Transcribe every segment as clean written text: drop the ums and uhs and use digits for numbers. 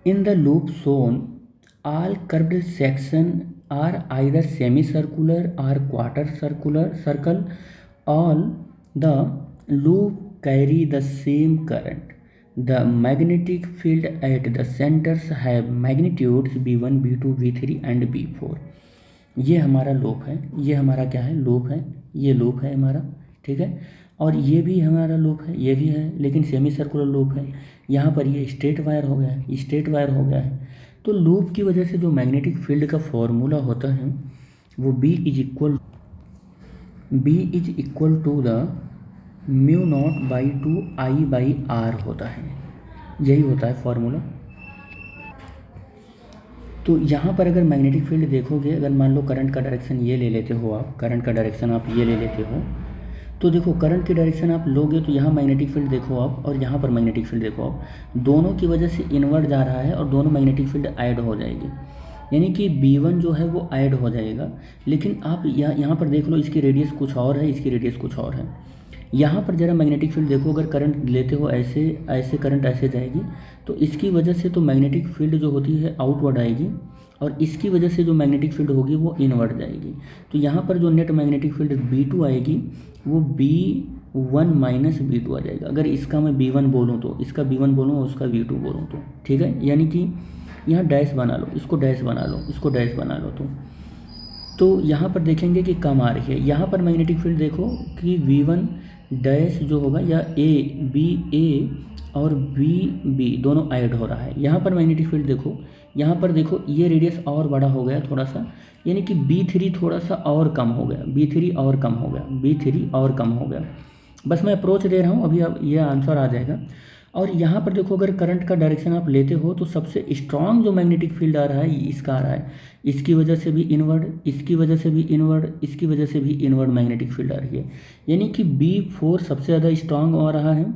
In the loop shown, all curved sections are either semicircular or quarter circular circle. All the loop carry the same current. The magnetic field at the centers have magnitudes V1, V2, V3 and V4. ये हमारा loop है, ये हमारा क्या है, loop है, ये loop है हमारा, ठीक है। और ये भी हमारा लूप है, ये भी है, लेकिन सेमी सर्कुलर लूप है। यहाँ पर ये स्ट्रेट वायर हो गया है, स्ट्रेट वायर हो गया है। तो लूप की वजह से जो मैग्नेटिक फील्ड का फॉर्मूला होता है वो B is equal to the mu naught by 2I/R होता है। यही होता है फॉर्मूला। तो यहाँ पर अगर मैग्नेटिक फील्ड देखोगे, अगर मान लो करंट का डायरेक्शन ये ले लेते हो आप, करंट का डायरेक्शन आप ये ले लेते हो, तो देखो करंट की डायरेक्शन आप लोगे तो यहाँ मैग्नेटिक फील्ड देखो आप, और यहाँ पर मैग्नेटिक फील्ड देखो आप, दोनों की वजह से इनवर्ट जा रहा है और दोनों मैग्नेटिक फील्ड ऐड हो जाएगी। यानी कि B1 जो है वो ऐड हो जाएगा। लेकिन आप यहाँ पर देख लो, इसकी रेडियस कुछ और है, इसकी रेडियस कुछ और है। यहाँ पर ज़रा मैग्नेटिक फील्ड देखो, अगर करंट लेते हो ऐसे ऐसे करंट ऐसे जाएगी, तो इसकी वजह से तो मैग्नेटिक फील्ड जो होती है आउटवर्ड आएगी, और इसकी वजह से जो मैग्नेटिक फील्ड होगी वो इनवर्ड जाएगी। तो यहाँ पर जो नेट मैग्नेटिक फील्ड B2 आएगी वो B1 माइनस B2 आ जाएगा। अगर इसका मैं B1 बोलूँ तो, इसका B1 बोलूँ और उसका B2 बोलूँ तो, ठीक है। यानी कि यहाँ डैश बना लो, इसको डैश बना लो, इसको डैश बना लो, तो यहाँ पर देखेंगे कि कम आ रही है। यहाँ पर मैग्नेटिक फील्ड देखो कि V1 डैश जो होगा, या A और B दोनों ऐड हो रहा है। यहाँ पर मैग्नेटिक फील्ड देखो, यहाँ पर देखो ये रेडियस और बड़ा हो गया थोड़ा सा, यानी कि B3 थोड़ा सा और कम हो गया, B3 और कम हो गया, B3 और कम हो गया। बस मैं अप्रोच दे रहा हूँ, अभी अब ये आंसर आ जाएगा। और यहाँ पर देखो, अगर करंट का डायरेक्शन आप लेते हो तो सबसे स्ट्रांग जो मैग्नेटिक फील्ड आ रहा है इसका आ रहा है, इसकी वजह से भी इनवर्ड, इसकी वजह से भी इनवर्ड, इसकी वजह से भी इनवर्ड मैग्नेटिक फील्ड आ रही है। यानी कि B4 सबसे ज़्यादा स्ट्रांग आ रहा है,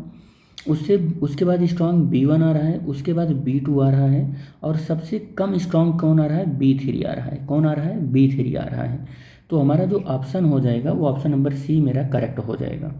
उसके बाद स्ट्रांग B1 आ रहा है, उसके बाद B2 आ रहा है, और सबसे कम स्ट्रांग कौन आ रहा है, B3 आ रहा है। कौन आ रहा है, B3 आ रहा है। तो हमारा जो ऑप्शन हो जाएगा वो ऑप्शन नंबर C मेरा करेक्ट हो जाएगा।